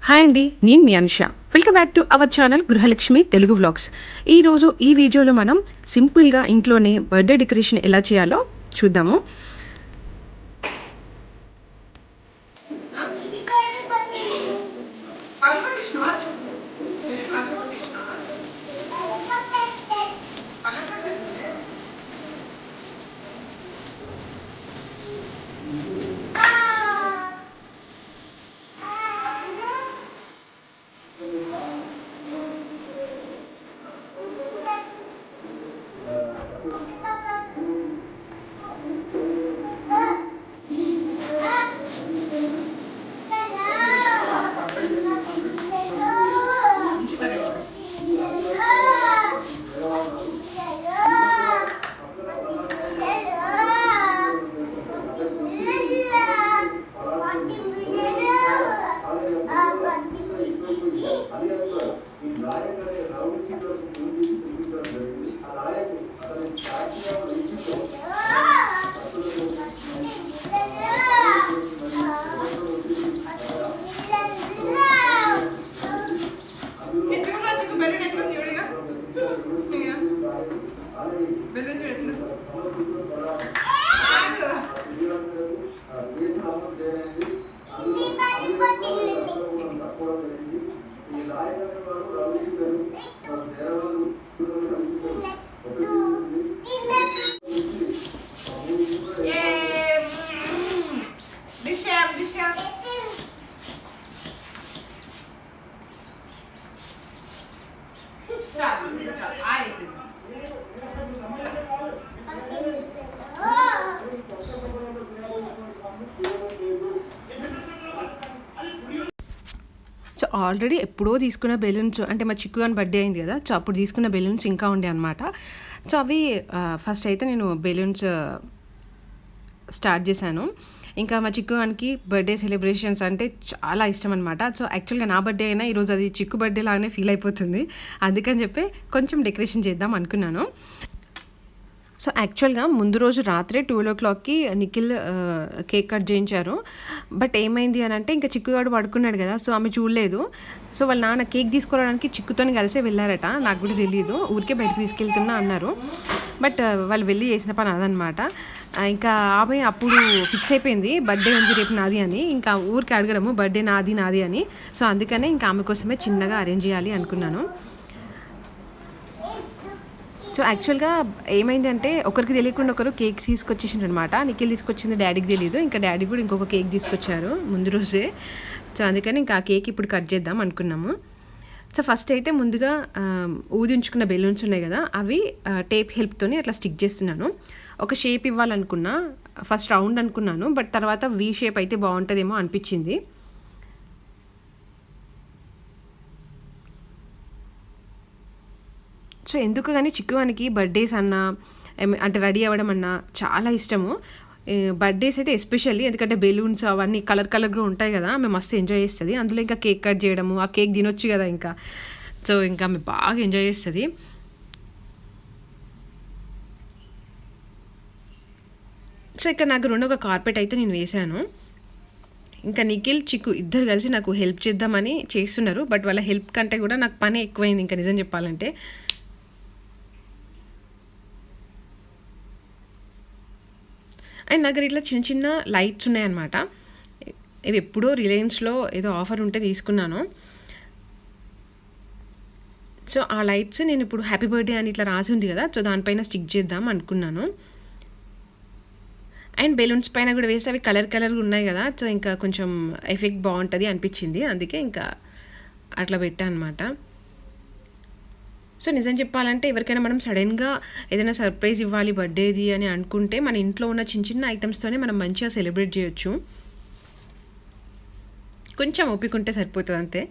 Hi అండి, నేను మీ Anusha. Welcome back to our channel Gruhalakshmi Telugu vlogs. ఈరోజు ఈ వీడియోలో మనం సింపుల్గా ఇంట్లోనే బర్త్డే డెకరేషన్ ఎలా చేయాలో చూద్దాము. సో ఆల్రెడీ ఎప్పుడో తీసుకున్న బెలూన్స్, అంటే మా చిక్కు అని బర్త్డే అయింది కదా, సో అప్పుడు తీసుకున్న బెలూన్స్ ఇంకా ఉండే అనమాట. సో అవి ఫస్ట్ అయితే నేను బెలూన్స్ స్టార్ట్ చేశాను. ఇంకా మా చిక్కు గానికి బర్త్డే సెలబ్రేషన్స్ అంటే చాలా ఇష్టం అనమాట. సో యాక్చువల్గా నా బర్త్డే అయినా ఈరోజు అది చిక్కు బర్త్డే లాగానే ఫీల్ అయిపోతుంది. అందుకని చెప్పి కొంచెం డెకరేషన్ చేద్దాం అనుకున్నాను. సో యాక్చువల్గా ముందు రోజు రాత్రే 12 o'clockకి నిఖిల్ కేక్ కట్ చేయించారు. బట్ ఏమైంది అని అంటే ఇంకా చిక్కుగాడు పడుకున్నాడు కదా, సో ఆమె చూడలేదు. సో వాళ్ళ నాన్న కేక్ తీసుకురావడానికి చిక్కుతోని కలిసే వెళ్ళారట. నాకు కూడా తెలియదు, ఊరికే బయటకు తీసుకెళ్తున్నా అన్నారు. బట్ వాళ్ళు వెళ్ళి చేసిన పని అదనమాట. ఇంకా ఆమె అప్పుడు ఫిక్స్ అయిపోయింది బర్త్డే ఉంది రేపు నాది అని. ఇంకా ఊరికి అడగడము బర్త్డే నాది అని. సో అందుకనే ఇంకా ఆమె కోసమే చిన్నగా అరేంజ్ చేయాలి అనుకున్నాను. సో యాక్చువల్గా ఏమైంది అంటే ఒకరికి తెలియకుండా ఒకరు కేక్ తీసుకొచ్చేసిండ్రు అనమాట. నిఖిల్ తీసుకొచ్చింది డాడీకి తెలియదు, ఇంకా డాడీ కూడా ఇంకొక కేక్ తీసుకొచ్చారు ముందు రోజే. సో అందుకని ఇంకా ఆ కేక్ ఇప్పుడు కట్ చేద్దాం అనుకున్నాము. సో ఫస్ట్ అయితే ముందుగా ఊదించుకున్న బెలూన్స్ ఉన్నాయి కదా, అవి టేప్ హెల్ప్తోని అట్లా స్టిక్ చేస్తున్నాను. ఒక షేప్ ఇవ్వాలనుకున్నా, ఫస్ట్ రౌండ్ అనుకున్నాను, బట్ తర్వాత వీ షేప్ అయితే బాగుంటుందేమో అనిపించింది. సో ఎందుకు కానీ చిక్కువానికి బర్త్డేస్ అన్నా అంటే రెడీ అవ్వడం అన్నా చాలా ఇష్టము. బర్త్డేస్ అయితే ఎస్పెషల్లీ, ఎందుకంటే బెలూన్స్ అవన్నీ కలర్గా ఉంటాయి కదా, ఆమె మస్తు ఎంజాయ్ చేస్తుంది. అందులో ఇంకా కేక్ కట్ చేయడము, ఆ కేక్ తినొచ్చు కదా ఇంకా. సో ఇంకా ఆమె బాగా ఎంజాయ్ చేస్తుంది. సో ఇక్కడ నాకు ఒక కార్పెట్ అయితే నేను వేశాను. ఇంకా నిఖిల్ చిక్కు ఇద్దరు కలిసి నాకు హెల్ప్ చేద్దామని చేస్తున్నారు. బట్ వాళ్ళ హెల్ప్ కంటే కూడా నాకు పని ఎక్కువైంది ఇంకా నిజం చెప్పాలంటే. అండ్ నాకు ఇట్లా చిన్న చిన్న లైట్స్ ఉన్నాయన్నమాట. ఇవి ఎప్పుడో రిలయన్స్లో ఏదో ఆఫర్ ఉంటే తీసుకున్నాను. సో ఆ లైట్స్ నేను ఇప్పుడు హ్యాపీ బర్త్డే అని ఇట్లా రాసి ఉంది కదా, సో దానిపైన స్టిక్ చేద్దాం అనుకున్నాను. అండ్ బెలూన్స్ పైన కూడా వేసి అవి కలర్గా ఉన్నాయి కదా, సో ఇంకా కొంచెం ఎఫెక్ట్ బాగుంటుంది అనిపించింది. అందుకే ఇంకా అట్లా పెట్టాను అనమాట. సో నిజం చెప్పాలంటే ఎవరికైనా మనం సడన్గా ఏదైనా సర్ప్రైజ్ ఇవ్వాలి బర్త్డేది అని అనుకుంటే మన ఇంట్లో ఉన్న చిన్న ఐటమ్స్తోనే మనం మంచిగా సెలబ్రేట్ చేయొచ్చు. కొంచెం ఓపిక ఉంటే సరిపోతుంది అంతే.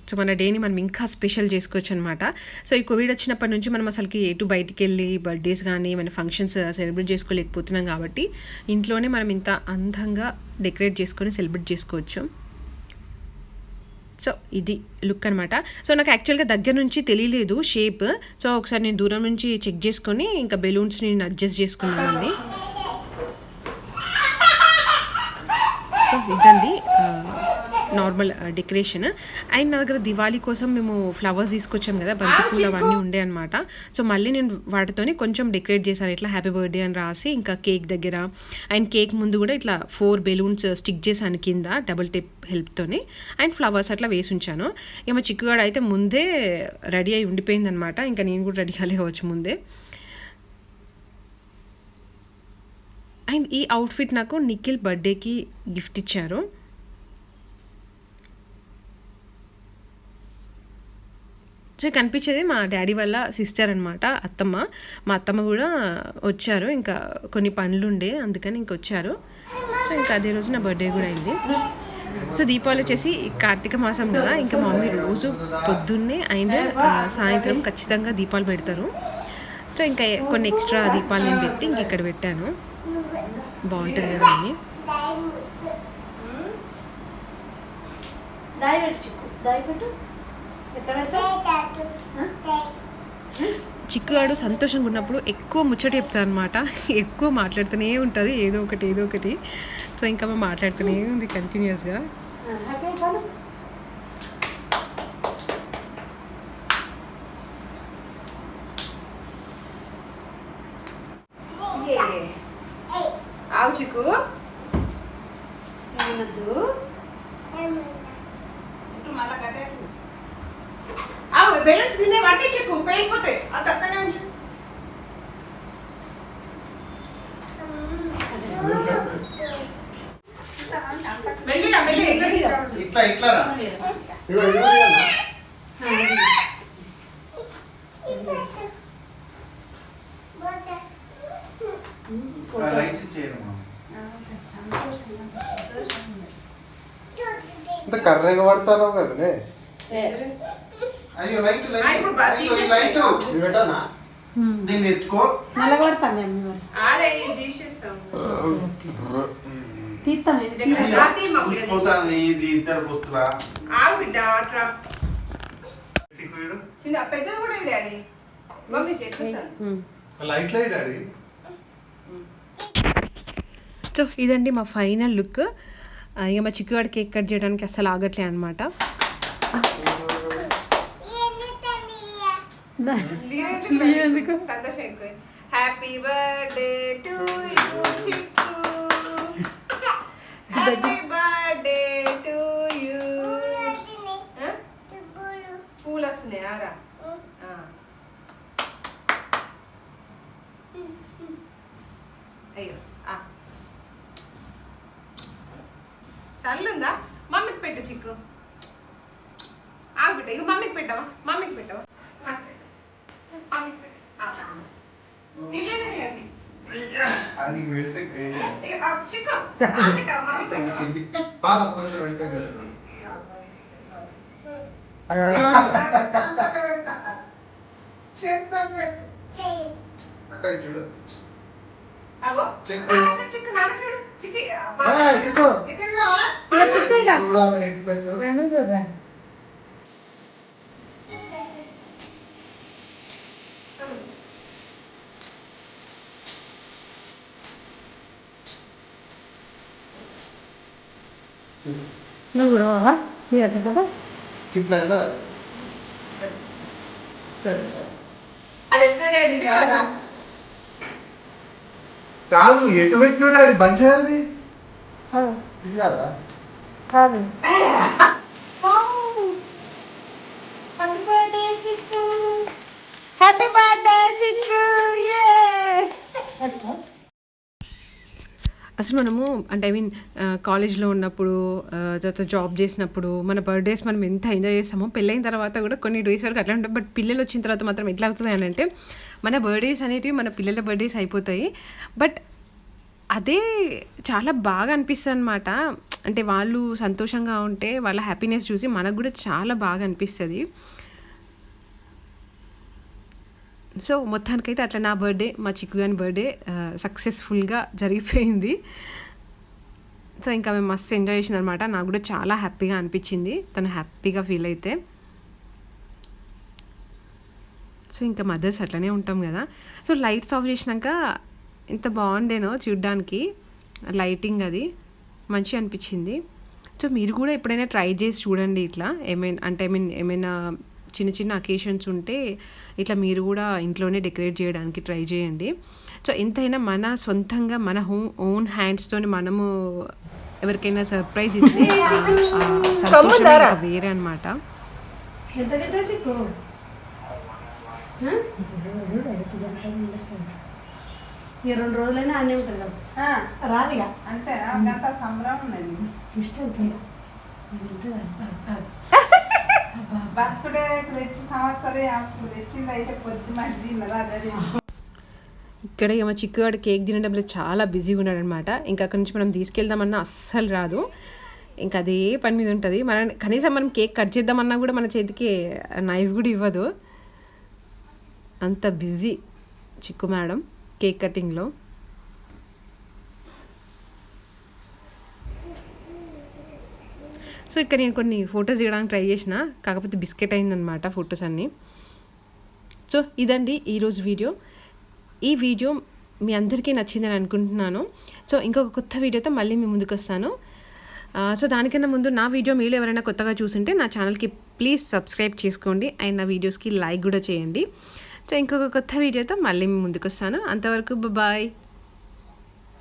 సో మన డేని మనం ఇంకా స్పెషల్ చేసుకోవచ్చు అనమాట. సో ఈ కోవిడ్ వచ్చినప్పటి నుంచి మనం అసలుకి ఎటు బయటికి వెళ్ళి బర్త్డేస్ కానీ మన ఫంక్షన్స్ సెలబ్రేట్ చేసుకోలేకపోతున్నాం కాబట్టి ఇంట్లోనే మనం ఇంత అందంగా డెకరేట్ చేసుకొని సెలబ్రేట్ చేసుకోవచ్చు. సో ఇది లుక్ అనమాట. సో నాకు యాక్చువల్గా దగ్గర నుంచి తెలియలేదు షేప్. సో ఒకసారి నేను దూరం నుంచి చెక్ చేసుకొని ఇంకా బెలూన్స్ని నేను అడ్జస్ట్ చేసుకున్నానండి. సో ఇదండి నార్మల్ డెకరేషన్. అండ్ నా దగ్గర దివాళీ కోసం మేము ఫ్లవర్స్ తీసుకొచ్చాం కదా, బంతిపూలు అవన్నీ ఉండే అనమాట. సో మళ్ళీ నేను వాటితోని కొంచెం డెకరేట్ చేశాను, ఇట్లా హ్యాపీ బర్త్డే అని రాసి. ఇంకా కేక్ దగ్గర అండ్ కేక్ ముందు కూడా ఇట్లా 4 బెలూన్స్ స్టిక్ చేశాను కింద డబుల్ టేప్ హెల్ప్తోని. అండ్ ఫ్లవర్స్ అట్లా వేసి ఉంచాను. ఇక మా చిక్కుగాడు అయితే ముందే రెడీ అయి ఉండిపోయింది అనమాట. ఇంకా నేను కూడా రెడీ కాలేవచ్చు ముందే. అండ్ ఈ అవుట్ఫిట్ నాకు నిఖిల్ బర్త్డేకి గిఫ్ట్ ఇచ్చారు. సో కనిపించేది మా డాడీ వాళ్ళ సిస్టర్ అనమాట, అత్తమ్మ. మా అత్తమ్మ కూడా వచ్చారు, ఇంకా కొన్ని పనులు ఉండే అందుకని ఇంకొచ్చారు. సో ఇంకా అదే రోజు నా బర్త్డే కూడా అయింది. సో దీపావళి వచ్చేసి కార్తీక మాసం కదా, ఇంకా మా మమ్మీ రోజు పొద్దున్నే అండ్ సాయంత్రం ఖచ్చితంగా దీపాలు పెడతారు. సో ఇంకా కొన్ని ఎక్స్ట్రా దీపాలు నేను పెట్టి ఇంక ఇక్కడ పెట్టాను, బాగుంటుంది కదా అని. చిక్కుగాడు సంతోషంగా ఉన్నప్పుడు ఎక్కువ ముచ్చట చెప్తాను అనమాట, ఎక్కువ మాట్లాడుతూనే ఉంటుంది ఏదో ఒకటి. సో ఇంకా మా మాట్లాడుతూనే ఉంది కంటిన్యూస్గా. ఆవు చిక్కు బెలూన్స్ తినే వాటి చిక్కు పేలిపోతాయి, అది అక్కడే ఉంచు. ఇంత కర్రగా పడతాను కదనే. అయ్యో లైట్ పెట్టానా, దీన్ని ఎత్తుకో. నల్లగొడతాను పెద్దది కూడా డాడీ, లైట్ డాడీ. సో ఇదండి మా ఫైనల్ లుక్. ఇక మా చిక్కుగాడు కేక్ కట్ చేయడానికి అసలు ఆగట్లే అనమాట. సంతోషం ఎక్కువ. హ్యాపీ బర్త్డే టు యూ చిక్కు, హ్యాపీ బర్త్డే టు యూ. పూలు వస్తున్నాయా రా? అయ్యో చల్లుందా? మమ్మీకి పెట్టు చిక్కు. ఆగు బిడ్డ, ఇక మమ్మీకి పెట్టవా? నువ్వు కూడా కదా కాదు, ఎటు పెట్టినా అది బంద్ చేయాలి కదా. కాదు హ్యాపీ బర్త్డే చిక్కు. అసలు మనము అంటే కాలేజ్లో ఉన్నప్పుడు తర్వాత జాబ్ చేసినప్పుడు మన బర్త్డేస్ మనం ఎంత ఎంజాయ్ చేస్తామో, పెళ్ళైన తర్వాత కూడా కొన్ని డేస్ వరకు అట్లా ఉంటాం. బట్ పిల్లలు వచ్చిన తర్వాత మాత్రం ఎట్లా అవుతుంది అని అంటే, మన బర్త్డేస్ అనేటివి మన పిల్లల బర్త్డేస్ అయిపోతాయి. బట్ అదే చాలా బాగా అనిపిస్తుంది అనమాట. అంటే వాళ్ళు సంతోషంగా ఉంటే వాళ్ళ హ్యాపీనెస్ చూసి మనకు కూడా చాలా బాగా అనిపిస్తుంది. సో మొత్తానికైతే అట్లా నా బర్త్డే, మా చిక్కుగాని బర్త్డే సక్సెస్ఫుల్గా జరిగిపోయింది. సో ఇంకా మేము మస్తు ఎంజాయ్ చేసింది అనమాట. నాకు కూడా చాలా హ్యాపీగా అనిపించింది, తను హ్యాపీగా ఫీల్ అయితే. సో ఇంకా మదర్స్ అట్లనే ఉంటాం కదా. సో లైట్స్ ఆఫ్ చేసినాక ఎంత బాగుండేనో చూడ్డానికి, లైటింగ్ అది మంచిగా అనిపించింది. సో మీరు కూడా ఎప్పుడైనా ట్రై చేసి చూడండి ఇట్లా ఏమైనా చిన్న చిన్న అకేషన్స్ ఉంటే ఇట్లా మీరు కూడా ఇంట్లోనే డెకరేట్ చేయడానికి ట్రై చేయండి. సో ఎంతైనా మన సొంతంగా మన ఓన్ హ్యాండ్స్తోని మనము ఎవరికైనా సర్ప్రైజ్ ఇస్తే సంతోషం ఇంకా వేరే అనమాట. ఎంత తింటావు చిక్కు ఈ 2 రోజులైనా అన్నీ ఉంటుంది కదా ఆ, రాదిగా అంతేనా అంత సంబరం ఉన్నది. ఇష్టం బర్త్డే తెచ్చి సంవత్సరం అప్పుడు తెచ్చింది అయితే పొద్దు మంచి తిన్నదా అదే. ఇక్కడ ఏమో చిక్కుగాడు కేక్ తినడంలో చాలా బిజీగా ఉన్నాడు అనమాట. ఇంకా అక్కడి నుంచి మనం తీసుకెళ్దామన్నా అస్సలు రాదు, ఇంకా అదే పని మీద ఉంటుంది. కనీసం మనం కేక్ కట్ చేద్దామన్నా కూడా మన చేతికి నైఫ్ కూడా ఇవ్వదు, అంత బిజీ చిక్కు మేడం కేక్ కటింగ్లో. సో ఇక్కడ నేను కొన్ని ఫొటోస్ తీయడానికి ట్రై చేసిన, కాకపోతే బిస్కెట్ అయిందనమాట ఫొటోస్ అన్నీ. సో ఇదండి ఈరోజు వీడియో. ఈ వీడియో మీ అందరికీ నచ్చిందని అనుకుంటున్నాను. సో ఇంకొక కొత్త వీడియోతో మళ్ళీ మీ ముందుకు వస్తాను. సో దానికన్నా ముందు నా వీడియో మీరు ఎవరైనా కొత్తగా చూసింటే నా ఛానల్కి ప్లీజ్ సబ్స్క్రైబ్ చేసుకోండి అండ్ నా వీడియోస్కి లైక్ కూడా చేయండి. సో ఇంకొక కొత్త వీడియోతో మళ్ళీ మీ ముందుకు వస్తాను. అంతవరకు బాయ్.